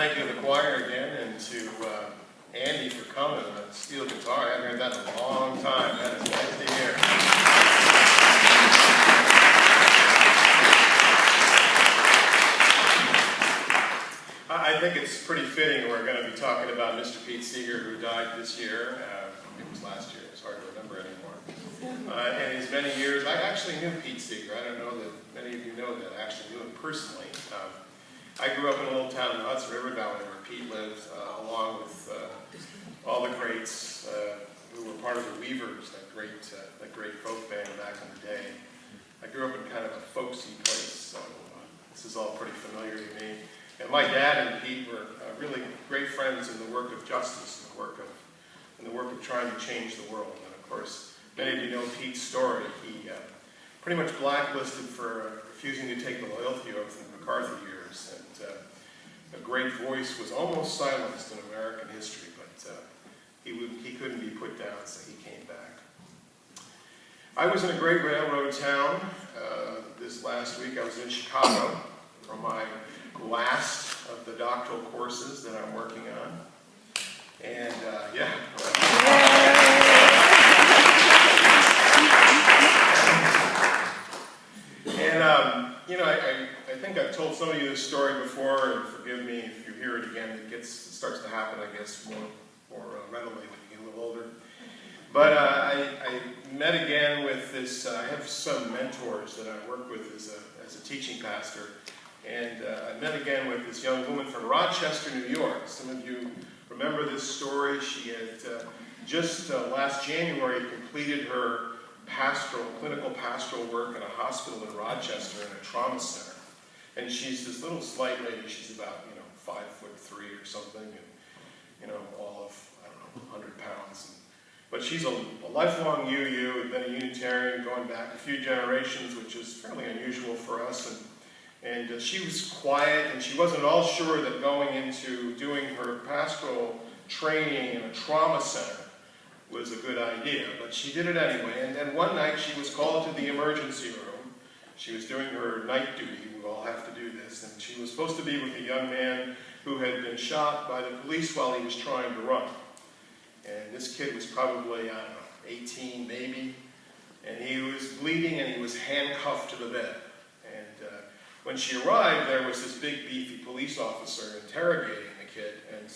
thank you to the choir again, and to Andy for coming on steel guitar. I haven't heard that in a long time. That is nice to hear. I think it's pretty fitting we're going to be talking about Mr. Pete Seeger, who died this year. It was last year. It's hard to remember anymore. In his many years, I actually knew Pete Seeger. I don't know that many of you know that. I actually knew him personally. I grew up in a little town in the Hudson River Valley where Pete lived, along with all the greats who were part of the Weavers, that great folk band back in the day. I grew up in kind of a folksy place, so this is all pretty familiar to me. And my dad and Pete were really great friends in the work of justice, in the work of trying to change the world. And of course, many of you know Pete's story. He pretty much blacklisted for refusing to take the loyalty oath in the MacArthur years. And a great voice was almost silenced in American history, but he couldn't be put down, so he came back. I was in a great railroad town this last week. I was in Chicago for my last of the doctoral courses that I'm working on. And I think I've told some of you this story before, and forgive me if you hear it again. It starts to happen, I guess, more readily when you get a little older. But I met again with this. I have some mentors that I work with as a teaching pastor, and I met again with this young woman from Rochester, New York. Some of you remember this story. She had just last January completed her clinical pastoral work in a hospital in Rochester in a trauma center. And she's this little slight lady. She's about 5'3" or something, and all of 100 pounds. But she's a lifelong UU, had been a Unitarian going back a few generations, which is fairly unusual for us. And she was quiet, and she wasn't at all sure that going into doing her pastoral training in a trauma center was a good idea, but she did it anyway. And then one night she was called to the emergency room. She was doing her night duty. We all have to do this. And she was supposed to be with a young man who had been shot by the police while he was trying to run. And this kid was probably, 18 maybe. And he was bleeding, and he was handcuffed to the bed. And when she arrived, there was this big, beefy police officer interrogating the kid and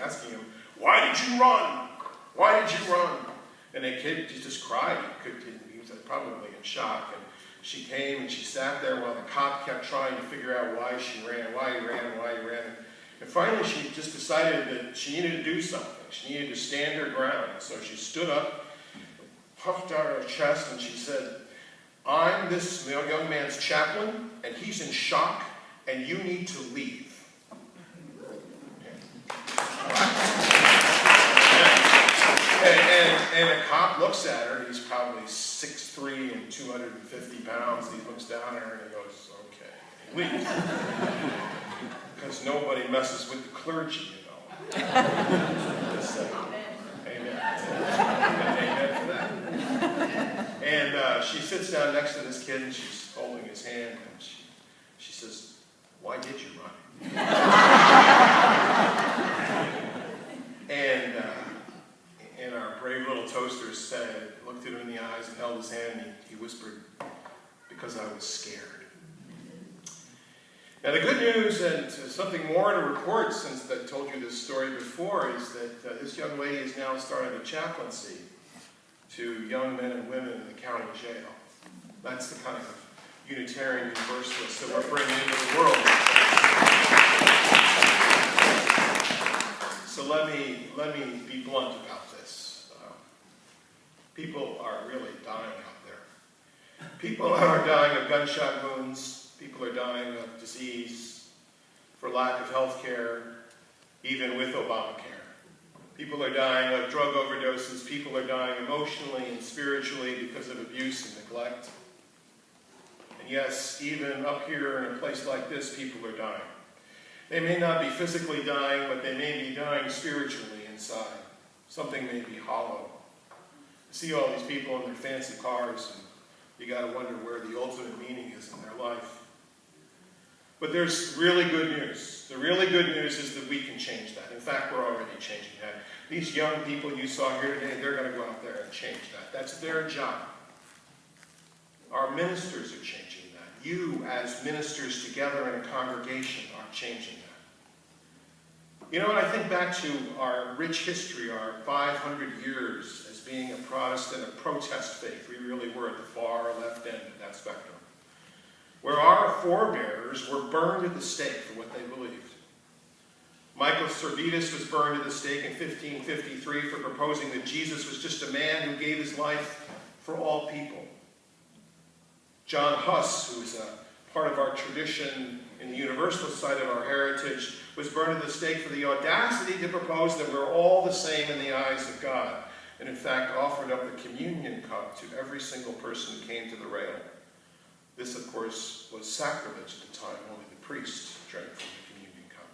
asking him, "Why did you run? Why did you run?" And the kid just cried. He was probably in shock. And she came and she sat there while the cop kept trying to figure out why she ran, why he ran. And finally she just decided that she needed to do something. She needed to stand her ground. So she stood up, puffed out her chest, and she said, "I'm this young man's chaplain, and he's in shock, and you need to leave." And a cop looks at her. He's probably 6'3" and 250 pounds. He looks down at her and he goes, "Okay." He leaves. Because nobody messes with the clergy, Just say, amen. Amen for that. And she sits down next to this kid, and she's holding his hand, and she says, "Why did you run?" And our brave little toaster looked at him in the eyes and held his hand, and he whispered, "Because I was scared." Now the good news, and something more to report since I told you this story before, is that this young lady is now starting a chaplaincy to young men and women in the county jail. That's the kind of Unitarian Universalist that we're bringing into the world. So let me be blunt about this. People are really dying out there. People are dying of gunshot wounds. People are dying of disease, for lack of health care, even with Obamacare. People are dying of drug overdoses. People are dying emotionally and spiritually because of abuse and neglect. And yes, even up here in a place like this, people are dying. They may not be physically dying, but they may be dying spiritually inside. Something may be hollow. You see all these people in their fancy cars, and you got to wonder where the ultimate meaning is in their life. But there's really good news. The really good news is that we can change that. In fact, we're already changing that. These young people you saw here today, they're going to go out there and change that. That's their job. Our ministers are changing that. You, as ministers together in a congregation, are changing that. You know, when I think back to our rich history, our 500 years as being a Protestant, a protest faith, we really were at the far left end of that spectrum, where our forebears were burned at the stake for what they believed. Michael Servetus was burned at the stake in 1553 for proposing that Jesus was just a man who gave his life for all people. John Huss, who is a part of our tradition in the Universalist side of our heritage, was burned at the stake for the audacity to propose that we're all the same in the eyes of God, and in fact offered up the communion cup to every single person who came to the rail. This, of course, was sacrilege at the time. Only the priest drank from the communion cup.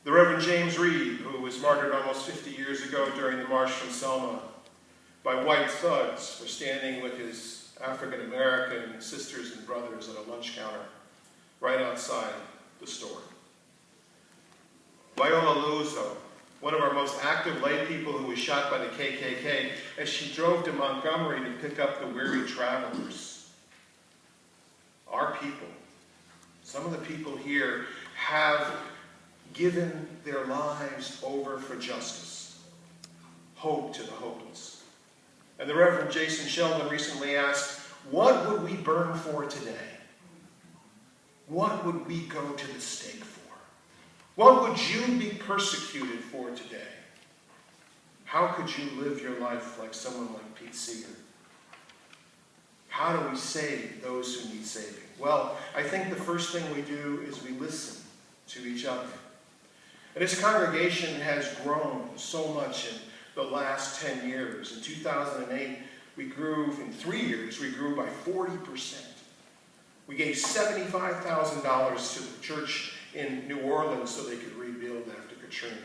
The Reverend James Reed, who was martyred almost 50 years ago during the March from Selma by white thugs for standing with his African-American sisters and brothers at a lunch counter right outside the store. Viola Luzo, one of our most active lay people who was shot by the KKK as she drove to Montgomery to pick up the weary travelers. Our people, some of the people here, have given their lives over for justice, hope to the hopeless. And the Reverend Jason Sheldon recently asked, what would we burn for today? What would we go to the stake for? What would you be persecuted for today? How could you live your life like someone like Pete Seeger? How do we save those who need saving? Well, I think the first thing we do is we listen to each other. And this congregation has grown so much in the last 10 years. In 2008, we grew, in 3 years, we grew by 40%. We gave $75,000 to the church in New Orleans so they could rebuild after Katrina.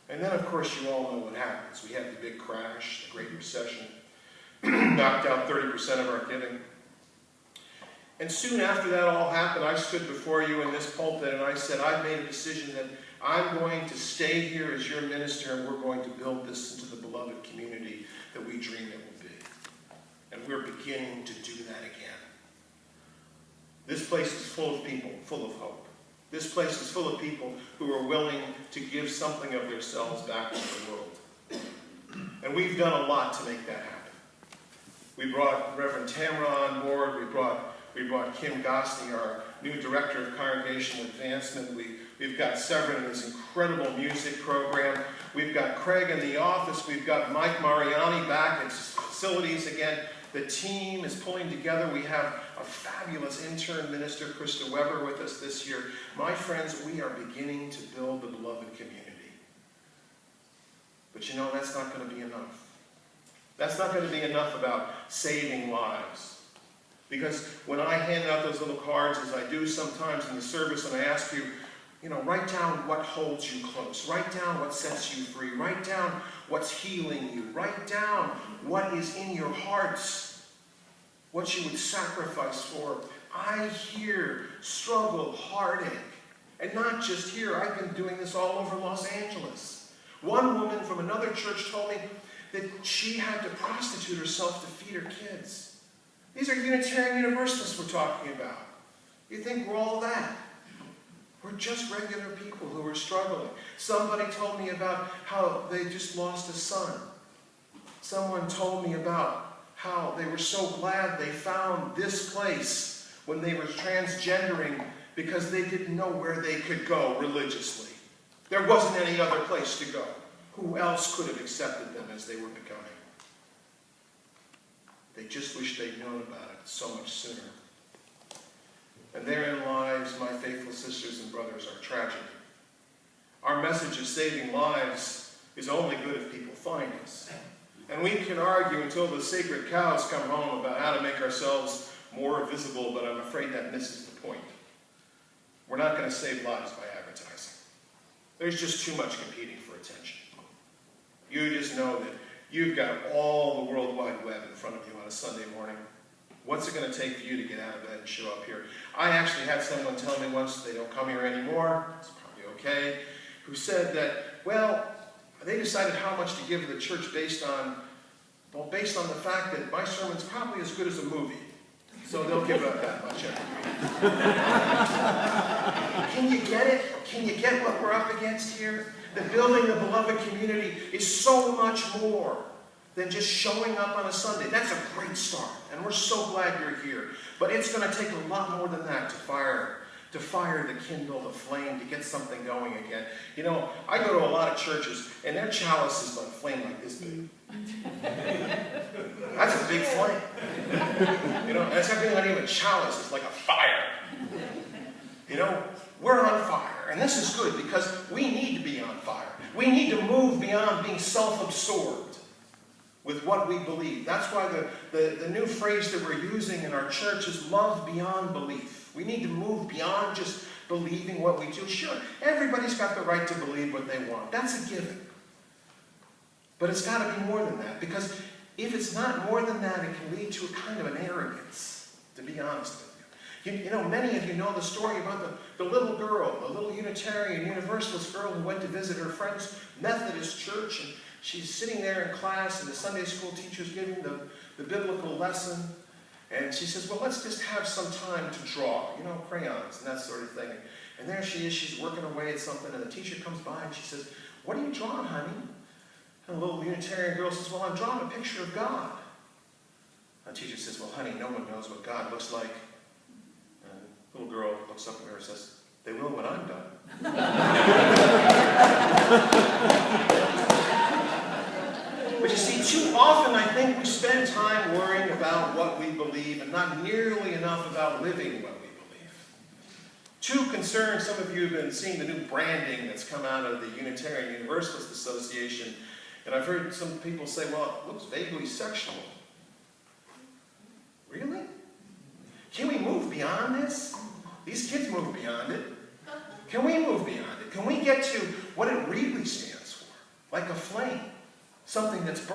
And then, of course, you all know what happens. We had the big crash, the Great Recession, knocked out 30% of our giving. And soon after that all happened, I stood before you in this pulpit and I said, I've made a decision that I'm going to stay here as your minister and we're going to build this into the beloved community that we dream it will be. And we're beginning to do that again. This place is full of people, full of hope. This place is full of people who are willing to give something of themselves back to the world. And we've done a lot to make that happen. We brought Reverend Tamara on board. We brought Kim Gosney, our new Director of Congregational Advancement. We've got Severin in his incredible music program. We've got Craig in the office. We've got Mike Mariani back at his facilities again. The team is pulling together. We have a fabulous intern minister, Krista Weber, with us this year. My friends, we are beginning to build the beloved community. But you know, that's not going to be enough. That's not going to be enough about saving lives. Because when I hand out those little cards, as I do sometimes in the service, and I ask you, write down what holds you close. Write down what sets you free. Write down what's healing you. Write down what is in your hearts, what you would sacrifice for. I hear struggle, heartache. And not just here. I've been doing this all over Los Angeles. One woman from another church told me that she had to prostitute herself to feed her kids. These are Unitarian Universalists we're talking about. You think we're all that? We're just regular people who are struggling. Somebody told me about how they just lost a son. Someone told me about how they were so glad they found this place when they were transgendering because they didn't know where they could go religiously. There wasn't any other place to go. Who else could have accepted them as they were becoming? They just wish they'd known about it so much sooner. And therein lies, my faithful sisters and brothers, our tragedy. Our message of saving lives is only good if people find us. And we can argue until the sacred cows come home about how to make ourselves more visible, but I'm afraid that misses the point. We're not going to save lives by advertising. There's just too much competing for attention. You just know that you've got all the World Wide Web in front of you on a Sunday morning. What's it going to take for you to get out of bed and show up here? I actually had someone tell me once they don't come here anymore, it's probably okay, who said that, well, they decided how much to give to the church based on the fact that my sermon's probably as good as a movie. So they'll give up that much every week. Can you get it? Can you get what we're up against here? The building the beloved community is so much more than just showing up on a Sunday. That's a great start, and we're so glad you're here. But it's going to take a lot more than that to fire, to kindle the flame, to get something going again. You know, I go to a lot of churches, and their chalice is like flame like this big. That's a big flame. You know, that's not even a chalice, it's like a fire. You know, we're on fire, and this is good because we need to be on fire. We need to move beyond being self-absorbed with what we believe. That's why the new phrase that we're using in our church is love beyond belief. We need to move beyond just believing what we do. Sure, everybody's got the right to believe what they want. That's a given. But it's got to be more than that, because if it's not more than that, it can lead to a kind of an arrogance, to be honest with you. You know, many of you know the story about the little girl, the little Unitarian Universalist girl who went to visit her friend's Methodist church, and she's sitting there in class, and the Sunday school teacher's giving the biblical lesson, and she says, well, let's just have some time to draw, you know, crayons and that sort of thing. And there she is, she's working away at something, and the teacher comes by and she says, what are you drawing, honey? And the little Unitarian girl says, well, I'm drawing a picture of God. And the teacher says, well, honey, no one knows what God looks like. And the little girl looks up at her and says, they will when I'm done. But you see, too often I think we spend time worrying about what we believe and not nearly enough about living what we believe. Too concerned, some of you have been seeing the new branding that's come out of the Unitarian Universalist Association. And I've heard some people say, well, it looks vaguely sexual. Really? Can we move beyond this? These kids move beyond it. Can we move beyond it? Can we get to what it really stands for? Like a flame. Something that's